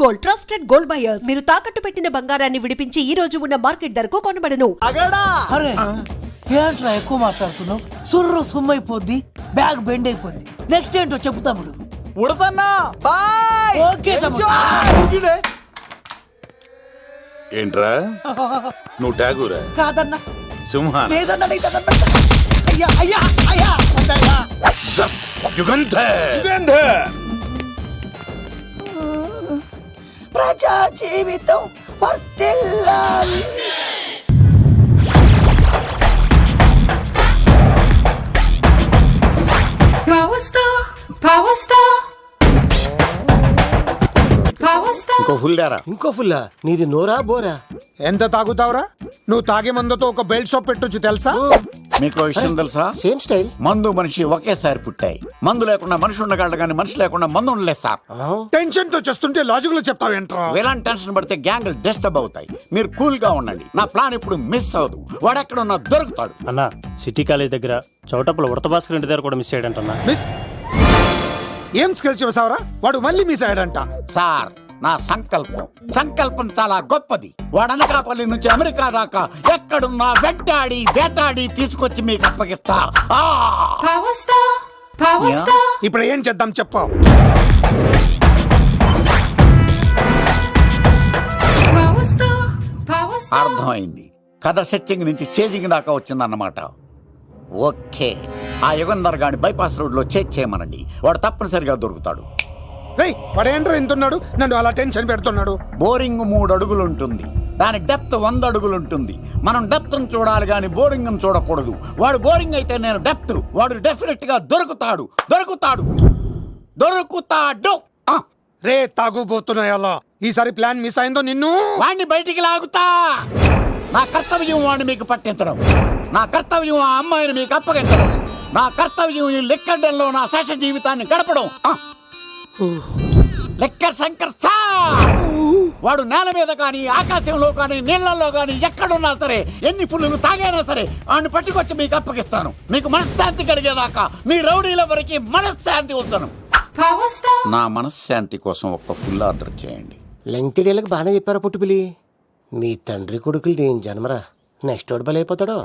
Gold, trusted gold buyers. మీరు తాకట్టు పెట్టిన బంగారాన్ని విడిపించి ఈ రోజు ఉన్న మార్కెట్ ధరకు కొనబడను. అరే ఏంట్రా ఎక్కువ మాట్లాడుతున్నావు? సుర్రు సుమ్మైపోద్ది, బ్యాగ్ బెండ్ అయిపోద్ది. నెక్స్ట్ ఏంటో చెప్పు తమ్ముడు. ఉడతన్నా బాయ్. ఓకే తమ్ముడు. ఏంట్రా నువ్వు ఠాగూరా? కాదన్నా, సింహా? లేదన్నా, లేదన్నా. అయ్యా అయ్యా అయ్యా అయ్యా. ప్రజా జీవితం వర్ధిల్లాలి. ఇంకో ఫుల్లా? నీది నోరా బోరా? ఎంత తాగుతావురా? నువ్వు తాగే మందుతో ఒక బెల్ట్ షాప్ పెట్టొచ్చు తెలుసా? మీకు విషయం తెలుసా? Same style. మందు మనిషి ఒకేసారి పుట్టాయి. మందు లేకుండా మనిషి ఉండగలడు కానీ మనిషి లేకుండా మందు ఉండలేదు సార్. టెన్షన్ తో చేస్తుంటే లాజిక్ లో చెప్తావేంట్రా? ఎలాంటి టెన్షన్ పడితే గ్యాంగులు డిస్టర్బ్ అవుతాయి. మీరు కూల్ గా ఉండండి. నా ప్లాన్ ఇప్పుడు మిస్ అవ్వదు. వాడెక్కడున్నా దొరుకుతాడు. అన్నా, సిటీ కాలేజ్ దగ్గర చౌటప్పుల ఉడత భాస్కర్ ఇంటి దగ్గర కూడా మిస్ అయ్యాడంటన్నా. మిస్ ఏం స్కిల్స్ చేసావురా? వాడు మళ్ళీ మిస్ అయ్యాడంట. సార్, నా సంకల్పం చాలా గొప్పది. వాడు అనకాపల్లి నుంచి అమెరికా దాకా ఎక్కడున్నా వెంటాడి వేటాడి తీసుకొచ్చి మీకు అప్పగిస్తా. ఇప్పుడు ఏం చేద్దాం చెప్పు. అర్థమైంది. కథ సెట్టింగ్ నుంచి చేజింగ్ దాకా వచ్చిందన్నమాట. ఓకే, ఆ యుగంధర్ గాని బైపాస్ రోడ్ లో చేయమనండి. వాడు తప్పనిసరిగా దొరుకుతాడు. వాడేంట్రా ఎంతున్నాడు? నన్ను అలా టెన్షన్ పెడుతున్నాడు. బోరింగ్ 3 అడుగులు ఉంటుంది, దాని డెప్త్ 100 అడుగులు ఉంటుంది. మనం డెప్త్ చూడాలి గాని బోరింగ్ చూడకూడదు. వాడు బోరింగ్ అయితే నేను డెప్త్. వాడు డెఫినెట్ గా దొరుకుతాడు. రే తాగుబోతున్నాయి అలా. ఈసారి ప్లాన్ మిస్ అయిందో నిన్ను వాడిని బయటికి లాగుతా. నా కర్తవ్యం వాడిని మీకు పట్టించడం. నా కర్తవ్యం ఆ అమ్మాయిని మీకు అప్పగించడం. నా కర్తవ్యం ఈ లెక్కడ్డల్లో నా శేష జీవితాన్ని గడపడం. లెక్కర్ శంకర్ సార్, వాడు నేల మీద కానీ ఆకాశంలో కానీ నీళ్లలో కానీ ఎక్కడున్నా సరే, ఎన్ని ఫుల్లు తాగైనా సరే వాడిని పట్టుకొచ్చి మీకు అప్పగిస్తాను. మీకు మనశ్శాంతి కలిగేదాకా మీ రౌడీలెవరికి మనశ్శాంతి వద్దను. నా మనశ్శాంతి కోసం ఒక్క ఫుల్ ఆర్డర్ చేయండి. లెంగ్త్ డేలకు బాగానే చెప్పారా పుట్టుపిలి? మీ తండ్రి కొడుకులు దేని జన్మరా? నెక్స్ట్ వాడు బలైపోతాడో.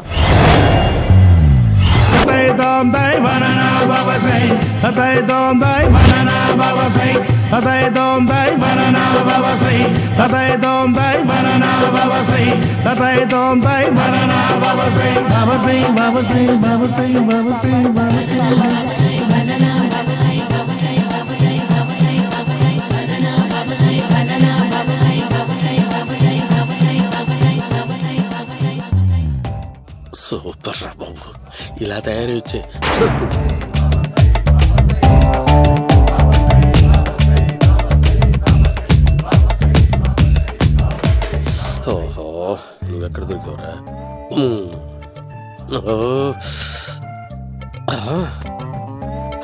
సూపర్ రా బాబు, ఇలా తయారు వచ్చే. ఓహో, నువ్వెక్కడ దొరికావురా?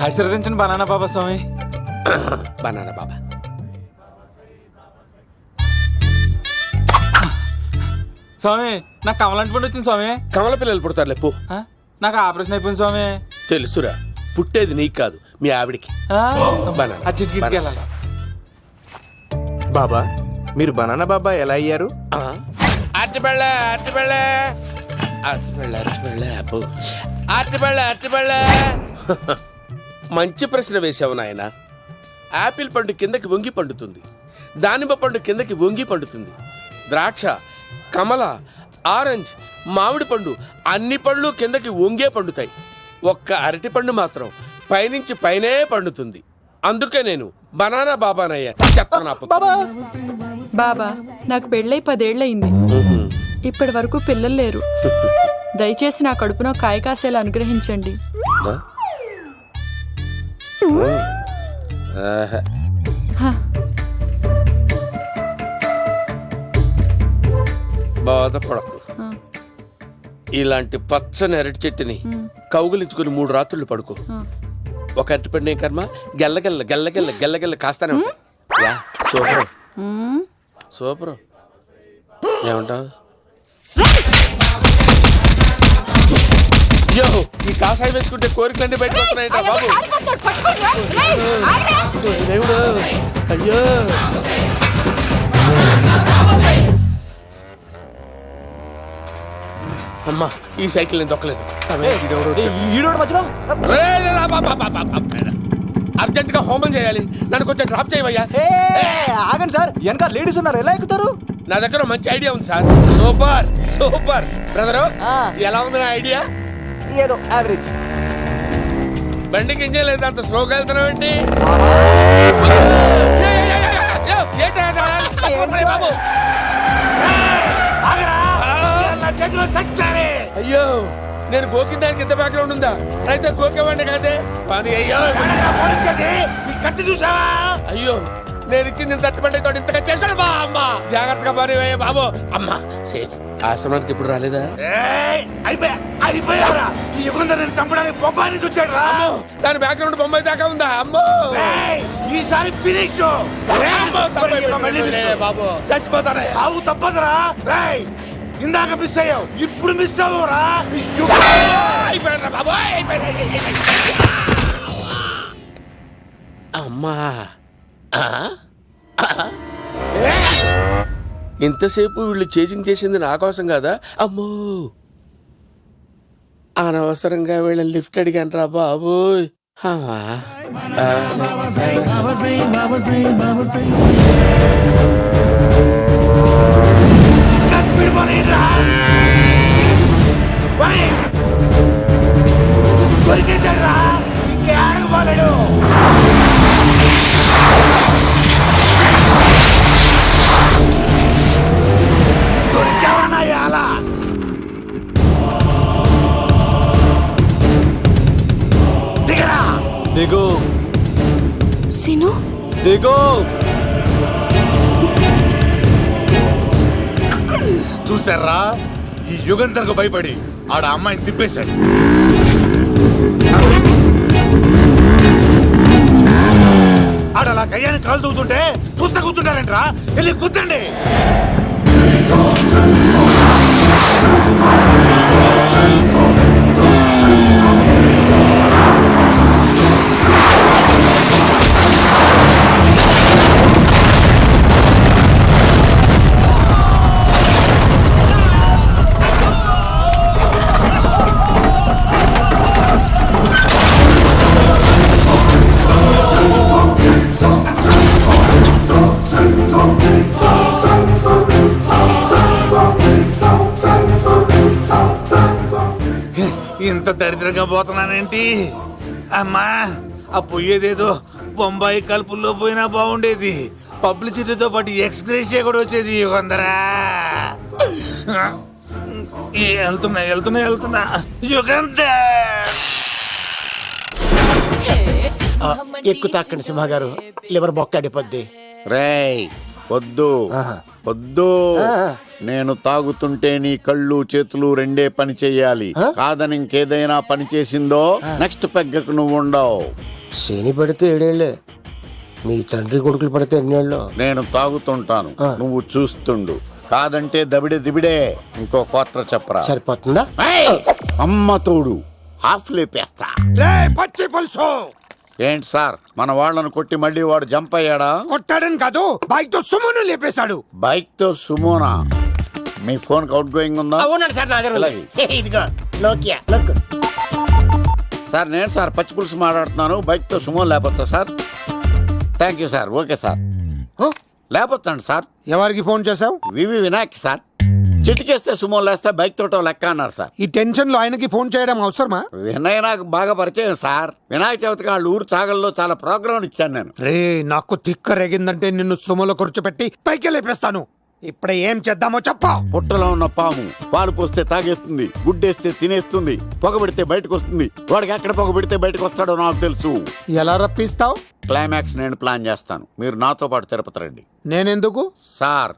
ఆశీర్వదించండి బనానా బాబా స్వామి. బనానా బాబా స్వామి, నాకు కమలంటి పండు వచ్చింది స్వామి. కమల పిల్లలు పుడతారు లేపు. నాకు ఆపరేషన్ అయిపోయింది స్వామి. తెలుసురా, పుట్టేది నీకు కాదు మీ ఆవిడికి. బాబా, మీరు బనానా బాబా ఎలా అయ్యారు? మంచి ప్రశ్న వేసావు నాయన. యాపిల్ పండు కిందకి వంగి పండుతుంది, దానిమ్మ పండు కిందకి వంగి పండుతుంది, ద్రాక్ష, కమల, ఆరెంజ్, మామిడి పండు అన్ని పండ్లు కిందకి వంగే పండుతాయి. ఒక్క అరటి పండు మాత్రం పైనుంచి పైనే పండుతుంది. అందుకే నేను బనానా బాబానయ్యా. బాబా, నాకు పెళ్ళై 10 ఏళ్ళయింది. ఇప్పటి వరకు పిల్లలు లేరు. దయచేసి నా కడుపున కాయ కాసేలా అనుగ్రహించండి. బాధపడకు. ఇలాంటి పచ్చని అరటి చెట్టుని కౌగులించుకుని 3 రాత్రులు పడుకో. ఒక అరటి పండు ఏం కర్మ, గెల్లగెల్ల గెల్లగెల్ల గెల్లగెల్ల కాస్తానే ఉంటాయి. Super super. ఏమంటావు? అయ్యో, ఈ కాసాయి వేసుకుంటే కోరికలన్నీ బయటకు వస్తున్నాయంట బాబు. దేవుడు, అయ్యో అమ్మా ఈ సైకిల్ నేను దొక్కలేదు. అర్జెంట్ గా హోమం చేయాలి, నన్ను కొంచెం డ్రాప్ చేయవయ్యా. ఆగండి సార్, వెనక లేడీస్ ఉన్నారు, ఎలా ఎక్కుతారు? నా దగ్గర మంచి ఐడియా ఉంది సార్. సూపర్ సూపర్ బ్రదరు, ఎలా ఉంది నా ఐడియా? ఏదో యావరేజ్. బండికి ఇంజన్ లేదు, అంత స్లోగా వెళ్తున్నావు ఏంటి? అయ్యో, నేను గోకిన దానికి ఎంత బ్యాక్గ్రౌండ్ ఉందా? అయితే గోకేవాడిని కాదే. అయ్యో కత్తి చూసావా? అయ్యో, నేను ఇచ్చింది తట్టుబడి తోటి ఇంతగా చేశాడు బా అమ్మ. జాగ్రత్తగా పని బాబు. అమ్మా సేఫ్. ఆశ్రమానికి ఇప్పుడు రాలేదా? అయిపోయారా? ఈ యుగంలో నేను చంపడానికి బొమ్మాని చూచాడు రా. దాని బ్యాక్గ్రౌండ్ బొమ్మాయి దాకా ఉందా? అమ్మో ఈసారి ఫినిష్. బాబు చచ్చిపోతానే. సాగు తప్పదురా. ఇందాక మిస్ అయ్యావు, ఇప్పుడు మిస్ అవ్వరా. అయిపోయాడు బాబు. అమ్మా ఇంతసేపు వీళ్ళు చేజింగ్ చేసింది నా కోసం కదా. అమ్మో, అనవసరంగా వీళ్ళని లిఫ్ట్ అడిగాను రా బాబు. కొరికేశాడు, ఇంకే ఆడకపోలేడు. దొరికావన్నాయా అలా? దిగరా. దిగు సీను, దిగు. చూసారా, ఈ యుగంధర్కు భయపడి ఆడ అమ్మాయిని తిప్పేశాడు. ఆడలా కయ్యాన్ని కాలు తూగుతుంటే చూస్తా కూర్చుంటారంట్రా. వెళ్ళి కూర్చోండి. ఇంత దరిద్రంగా పోతున్నానేంటి? అమ్మా, ఆ పోయేదేదో బొంబాయి కలుపుల్లో పోయినా బాగుండేది. పబ్లిసిటీతో పాటు ఎక్స్గ్రేషియా కూడా వచ్చేది. యుగంధరా, వెళ్తున్నా యుగంధర్. ఎక్కు తాకండి సింహ గారు, లివర్ బొక్క అడిపోద్ది. రేయ్ వద్దు వద్దు, నేను తాగుతుంటే నీ కళ్ళు చేతులు రెండే పని చెయ్యాలి. కాదని ఇంకేదైనా పని చేసిందో నెక్స్ట్ పెగ్గకు నువ్వు ఉండవు. శని పడితే 7 ఏళ్ళే, మీ తండ్రి కొడుకులు పడితే 2 ఏళ్ళు. నేను తాగుతుంటాను, నువ్వు చూస్తుండు. కాదంటే దబిడే దిబిడే. ఇంకో క్వార్టర్ చెప్పరా? సరిపోతుందా? అమ్మ తోడు హాఫ్ లేపేస్తా. పచ్చి పులుసు ఏంటి సార్, మన వాళ్ళను కొట్టి మళ్ళీ వాడు జంప్ అయ్యాడా? కొట్టాడని కాదు, బైక్ తో సుమను లేపేశాడు. బైక్ తో సుమోనా? మీ ఫోన్ అవుట్ గోయింగ్ ఉందా? అవునండి సార్, నా దగ్గర ఉంది. ఇదిగో నోకియా లక్. సార్ నేను సార్ పచ్చి పులుసు మాట్లాడుతున్నాను. బైక్ తో సుమో లేపొచ్చా sir? Thank you sir. Okay sir, లేపొచ్చండి సార్. ఎవరికి ఫోన్ చేసావు? V V Vinayak sir. చిటికేస్తే సుమో లేస్తే బైక్ తోటో లెక్క అన్నారు సార్. ఈ టెన్షన్ లో ఆయనకి ఫోన్ చేయడం అవసరమా? వినయ్ నాకు బాగా పరిచయం సార్. వినాయక చవితికి వాళ్ళ ఊరు చాగల్లో చాలా ప్రోగ్రాం ఇచ్చాను నేను. రే, నాకు తిక్క రేగిందంటే నిన్ను సుమలో కూర్చోపెట్టి పైకి లేపేస్తాను. ఇప్పుడే ఏం చేద్దామో చెప్పా. పుట్టలో ఉన్న పాము పాలు పోస్తే తాగేస్తుంది, గుడ్డేస్తే తినేస్తుంది, పొగబెడితే బయటకు వస్తుంది. వాడికి ఎక్కడ పొగబెడితే బయటకు వస్తాడో నాకు తెలుసు. ఎలా రప్పిస్తావు? క్లైమాక్స్ నేను ప్లాన్ చేస్తాను, మీరు నాతో పాటు తిరుపతి రండి. నేనెందుకు? సార్,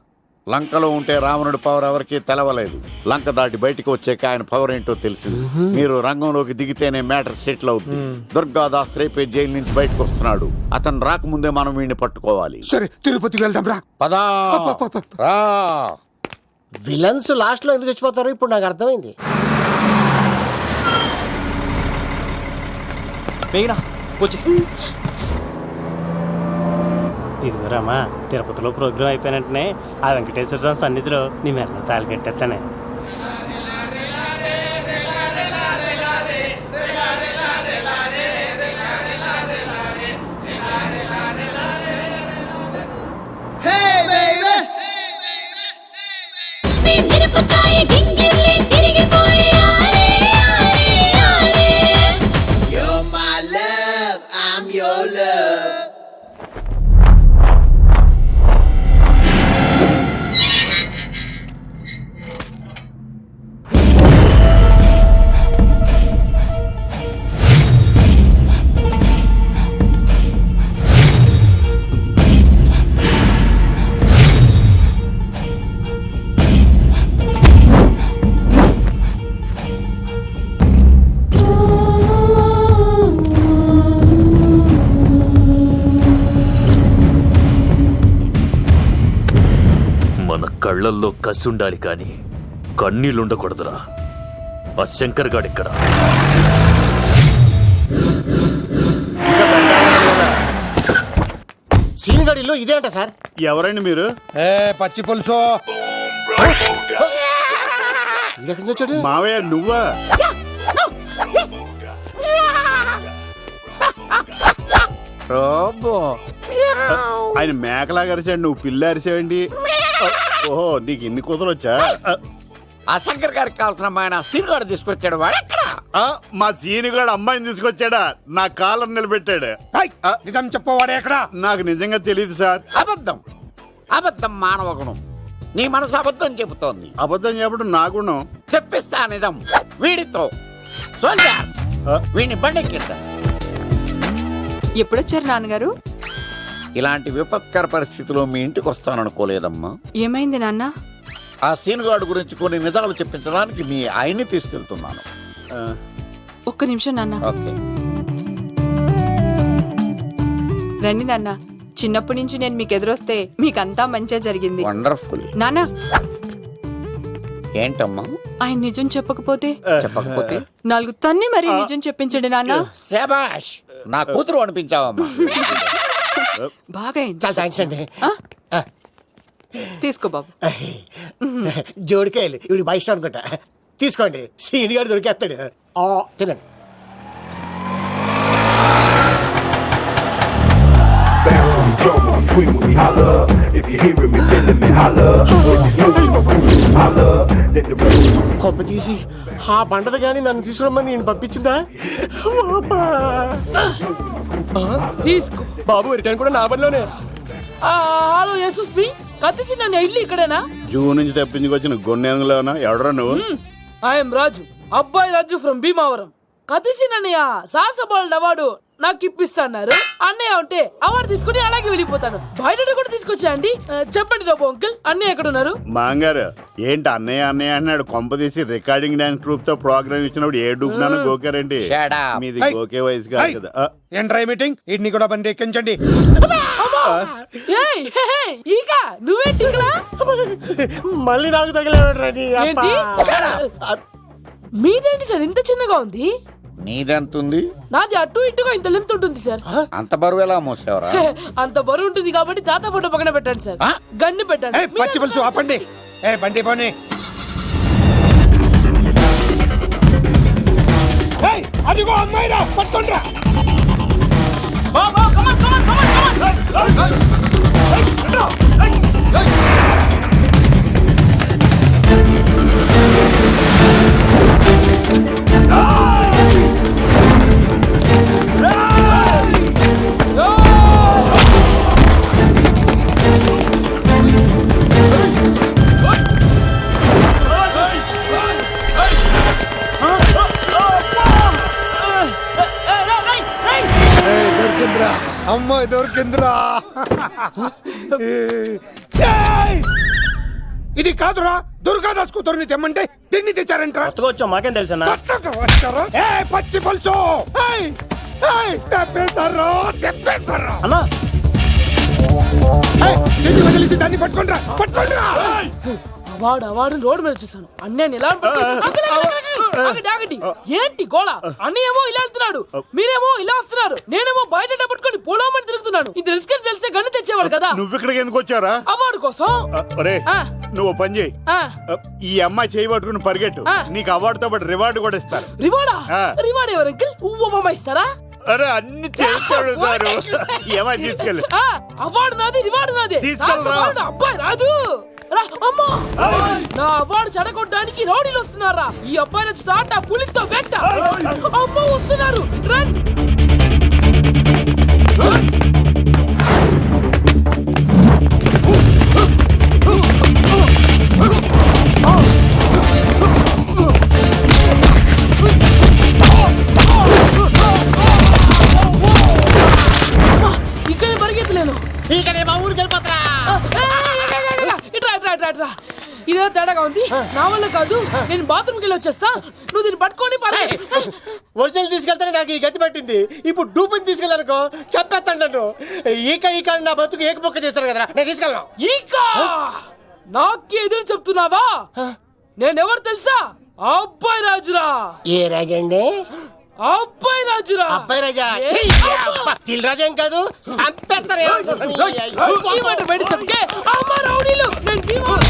లంకలో ఉంటే రావణుడి పవర్ ఎవరికి తెలవలేదు. లంక దాటి బయటకు వచ్చాక ఆయన పవర్ ఏంటో తెలిసింది. మీరు రంగంలోకి దిగితేనే మ్యాటర్ సెటిల్ అవుతుంది. దుర్గాదాస్ రేపే జైలు నుంచి బయటకు వస్తున్నాడు. అతను రాకముందే మనం వీడిని పట్టుకోవాలి. సరే, తిరుపతికి వెళ్దాం రా. పదా రా. విలన్స్ లాస్ట్ లో ఎందుకు చచ్చిపోతారో ఇప్పుడు నాకు అర్థమైంది. ఇదిగోరామా, తిరుపతిలో ప్రోగ్రాం అయిపోయినట్టునే ఆ వెంకటేశ్వర స్వామి సన్నిధిలో నీ మెల్ల తాళి కట్టేస్తానే. కళ్ళల్లో కసి ఉండాలి కానీ కన్నీళ్ళుండకూడదురా. ఆ శంకర్ గాడిక్కడ. సీనుగాడిలో ఇదే అంట సార్. ఎవరండి మీరు? ఏ పచ్చి పులుసు ఎక్కడి నుంచి వచ్చాడు? మావయ్య నువ్వా? ఆయన మేకలాగా అరిచాడు, నువ్వు పిల్ల అరిచావండి. ఓహో, నీకు ఇన్ని కూతురు వచ్చా? ఆ శంకర్ గారికి కావాల్సిన అమ్మాయి సీనుగాడు తీసుకొచ్చాడు. వాడు ఎక్కడ? మా సీనుగాడు అమ్మాయిని తీసుకొచ్చాడా? నా కాలర్ నిలబెట్టాడు. నిజం చెప్పవాడే ఎక్కడ? నాకు నిజంగా తెలియదు సార్. అబద్ధం, అబద్ధం మానవ గుణం. నీ మనసు అబద్ధం చెబుతోంది. అబద్ధం చెప్పడం నా గుణం. తెప్పిస్తా నిజం వీడితో. సోల్జర్స్, వీడిని బండెక్కిస్తా. ఎప్పుడొచ్చారు నాన్నగారు? ఇలాంటి విపత్కర పరిస్థితిలో మీ ఇంటికి వస్తాననుకోలేదమ్మా. ఏమైంది నాన్న? ఆ సీనుగాడు గురించి కొన్ని నిజాలు చెప్పించడానికి మీ ఆయన్ని తీసుకెళ్తున్నాను. ఒక్క నిమిషం నాన్న. ఓకే. రండి నాన్న. చిన్నప్పటి నుంచి నేను మీకు ఎదురొస్తే మీకంతా మంచిగా జరిగింది. వండర్ఫుల్. నాన్న, ఏంటమ్మా? ఆయన నిజం చెప్పకపోతే చెప్పకపోతే 4 తన్ని మరీ నిజం చెప్పించండి నాన్న. శభాష్, నా కూతురు అనిపించావమ్మా. బాగా అయింది. చాలా థ్యాంక్స్ అండి. తీసుకో బాబు. జోడికాయలు ఇవి బాగా ఇష్టం అనుకుంటా. తీసుకోండి, సీనుగాడు దొరికేస్తాడు. తినండి. కొబ్బ తీసి ఆ బండది కానీ నన్ను తీసుకురమ్మని నేను పంపించిందా? తీసుకో బాబు రిటర్న్ కూడా నా పనిలోనే. హలో యేసుస్ మీ కత్తిసి నన్ను ఇల్లు ఇక్కడేనా? జూ నుంచి తప్పించుకొచ్చిన గొన్నెంగులోనా? ఎవడరా నువ్వు? ఐఎమ్ రాజు, అబ్బాయి రాజు ఫ్రమ్ భీమావరం. కత్తిసి నన్నయ్య సాహస బాలుడు అవార్డు నాకు ఇప్పిస్తాన్నారు. అన్నయ్య ఉంటే అవార్డు తీసుకుని అలాగే వెళ్ళిపోతాను. బయట కూడా తీసుకొచ్చా అండి. చెప్పండి రాబు అంకుల్, అన్నయ్య ఎక్కడ ఉన్నారు? మాంగారు ఏంటి అన్నయ్య అన్నయ్య అన్నాడు? కొంప తీసి రికార్డింగ్ డాన్స్ ట్రూప్ తో ప్రోగ్రామ్ ఇచ్చినప్పుడు ఏ డూబ్నాను గోకారండి? Shut up. మీది గోకే వయసు కాదు కదా. ఏంట్రై మీటింగ్? ఇడ్ని కూడా బండి ఎక్కించండి. ఈక నువ్వేంటి ఇక్కడ? మళ్ళీ నాకు తగిలేవాడు. ఏంటి? మీదేంటి సార్ ఇంత చిన్నగా ఉంది? నీదెంతుంది? నాది అటు ఇటుగా ఇంత లెంత్ ఉంటుంది సార్. అంత బరువు ఎలా మోసేవరా? అంత బరువు ఉంటుంది కాబట్టి తాత ఫోటో పక్కన పెట్టండి సార్. గన్ను పెట్టండి. పచ్చి పులుసు ఆపండి. ఏ బండి పోనీ. అదిగో అమ్మాయిరా, పట్టుకోండిరా. అమ్మాయి దొరికిందిరా. ఇది కాదురా, దుర్గాదాస్ కూతురుని తెమ్మంటే దీన్ని తెచ్చారంటరా. వచ్చా మాకేం తెలుసన్నా? పచ్చి పులుసు తెప్పేశారు, తెప్పేశారు. అన్నా దీన్ని వదిలేసి దాన్ని పట్టుకోండిరా, పట్టుకోండిరా. అవార్డు రోడ్డు మీద చూసాను. అన్నయ్య ఎలా ఏంటి గోళ? అన్నయ్యేమో ఇలా వెళ్తున్నాడు, మీరేమో ఇలా వస్తున్నారు, నేనేమో బయట పట్టుకొని పోలోమని తిరుగుతున్నాను. ఇది రిస్క్ తెలిసే గన్ను తెచ్చేవాడు కదా. నువ్వు ఇక్కడికి ఎందుకు వచ్చారా? అవార్డు కోసం. ఒరే నువ్వు పని చేయి, ఈ అమ్మాయి చేయి పట్టుకుని పరిగెట్టు. నీకు అవార్డు తో పాటు రివార్డు కూడా ఇస్తారు. రివార్డా? రివార్డ్ ఎవరు అంకిల్? ఉవ్వమ్మ ఇస్తారా? అరే అన్ని చేస్తాడు సారు. ఏమై తీసుకెళ్ళి. అవార్డు నాది, రివార్డు నాది. తీసుకెళ్ళరా. అబ్బాయి రాజు అమ్మా, నా అవార్డు చెడగొట్టడానికి రౌడీలు వస్తున్నారా? ఈ అబ్బాయి నచ్చి తాట పులితో వెంట. అమ్మ వస్తున్నారు, రన్. ఇక్కడ పరిగెత్తలేను. మా ఊరికి వెళ్ళిపోతారా? ఇట్రా ఇదే తేడాగా ఉంది. నా వల్ల కాదు, నేను బాత్రూమ్కి వెళ్ళి వచ్చేస్తా. నువ్వు దీన్ని పట్టుకొని ఒరిజినల్ తీసుకెళ్తానే నాకు ఈ గతి పట్టింది. ఇప్పుడు డూపుని తీసుకెళ్ళానుకో చెప్పేస్తాను నన్ను. ఈక నా బతుకు ఏకపొక్క చేశారు కదరా, నేను తీసుకెళ్ళను. ఈకా నాకు ఎదురు చెప్తున్నావా? నేనెవరు తెలుసా? ఆ అబ్బాయి రాజురా. ఏ రాజండి? ఆ అబ్బాయి రాజురా. అబ్బాయి రాజా? తిల్ రాజా ఏం కాదు, సంపేత్తరే. ఈ మాట బయట చెప్తే అమ్మ రౌడీలు నేను భీమవరం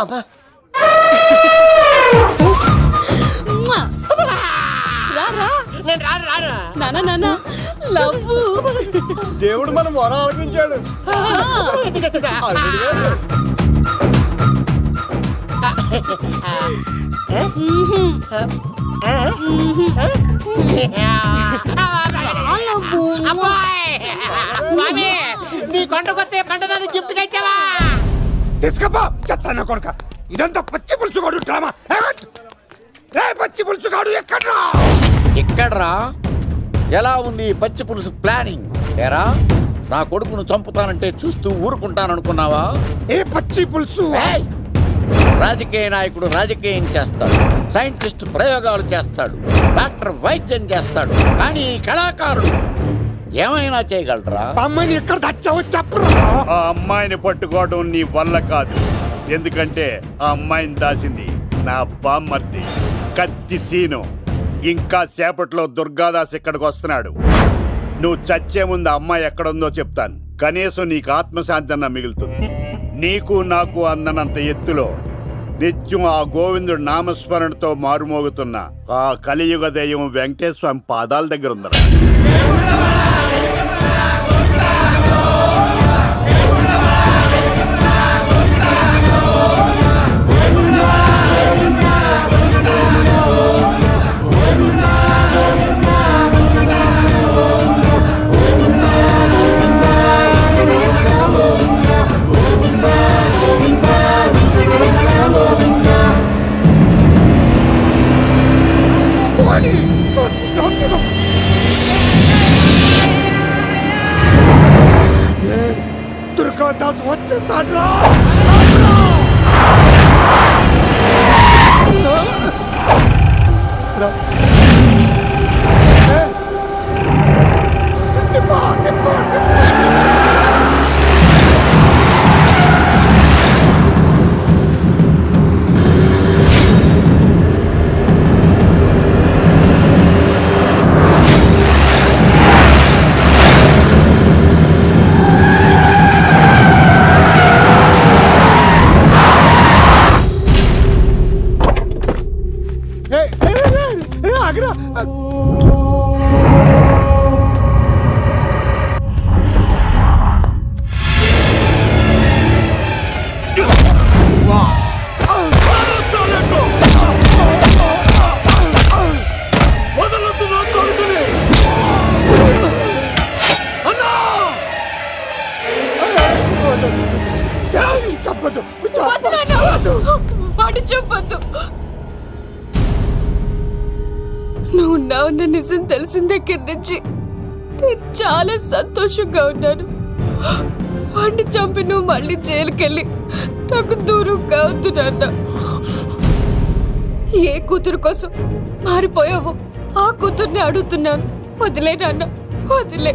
అమ్మా నేను రాను. నానా నానా లవ్వు. దేవుడు మన మొర ఆలకించాడు. నీ కొండకొస్తే పంటదాన్ని గిఫ్ట్ గా ఇచ్చావా? తీసుకపో చెత్తాన కొడుక. ఇదంతా పచ్చి పులుసుగాడు డ్రామా. రే పచ్చి పులుసుగాడు ఎక్కడ్రా? ఎక్కడ్రా? ఎలా ఉంది ఈ పచ్చి పులుసు ప్లానింగ్? ఏరా, నా కొడుకును చంపుతానంటే చూస్తూ ఊరుకుంటాననుకున్నావా? ఏ పచ్చి పులుసు? ఏయ్! రాజకీయ నాయకుడు రాజకీయం చేస్తాడు, సైంటిస్ట్ ప్రయోగాలు చేస్తాడు, డాక్టర్ వైద్యం చేస్తాడు, కానీ ఈ కళాకారుడు ఏమైనా చేయగలరా? అమ్మాయిని ఎక్కడ తెచ్చావో చెప్పరా? ఆ అమ్మాయిని పట్టుకోవడం నీ వల్ల కాదు. ఎందుకంటే ఆ అమ్మాయిని దాసింది నా బామ్మర్ది కత్తి సీను. ఇంకా సేపట్లో దుర్గాదాస్ ఇక్కడికి వస్తున్నాడు. నువ్వు చచ్చే ముందు అమ్మాయి ఎక్కడుందో చెప్తాను. కనీసం నీకు ఆత్మశాంతి అన్న మిగులుతుంది. నీకు నాకు అందనంత ఎత్తులో నిత్యం ఆ గోవిందుడు నామస్మరణతో మారుమోగుతున్న ఆ కలియుగ దైవం వెంకటేశ్వర స్వామి పాదాల దగ్గర ఉందరా. దుర్గాదాస్ వచ్చేసాడ్రా. చెప్పొద్దు. నువ్వు ఉన్నావన్న నిజం తెలిసిన దగ్గర నుంచి నేను చాలా సంతోషంగా ఉన్నాను. వాడిని చంపి నువ్వు మళ్ళీ జైలుకెళ్ళి నాకు దూరం కావద్దు నాన్న. ఏ కూతురు కోసం మారిపోయావో ఆ కూతుర్ని అడుగుతున్నాను. వదిలే నాన్న, వదిలే.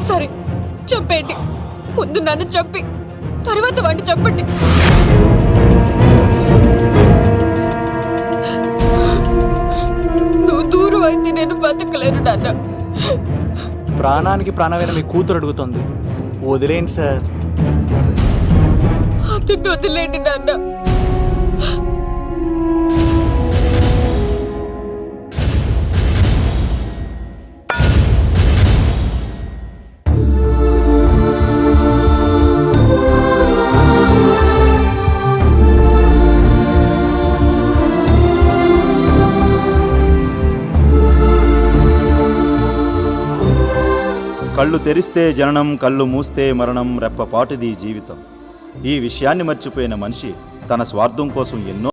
సరే చంపేయండి. ముందు నన్ను చంపి తర్వాత వాడిని చంపండి. నువ్వు దూరం అయితే నేను బతకలేను నాన్న. ప్రాణానికి ప్రాణమైన మీ కూతురు అడుగుతుంది, వదిలేండి సార్. అతన్ని వదిలేండి నాన్న. కళ్ళు తెరిస్తే జననం, కళ్ళు మూస్తే మరణం, రెప్పపాటుది జీవితం. ఈ విషయాన్ని మర్చిపోయిన మనిషి తన స్వార్థం కోసం ఎన్నో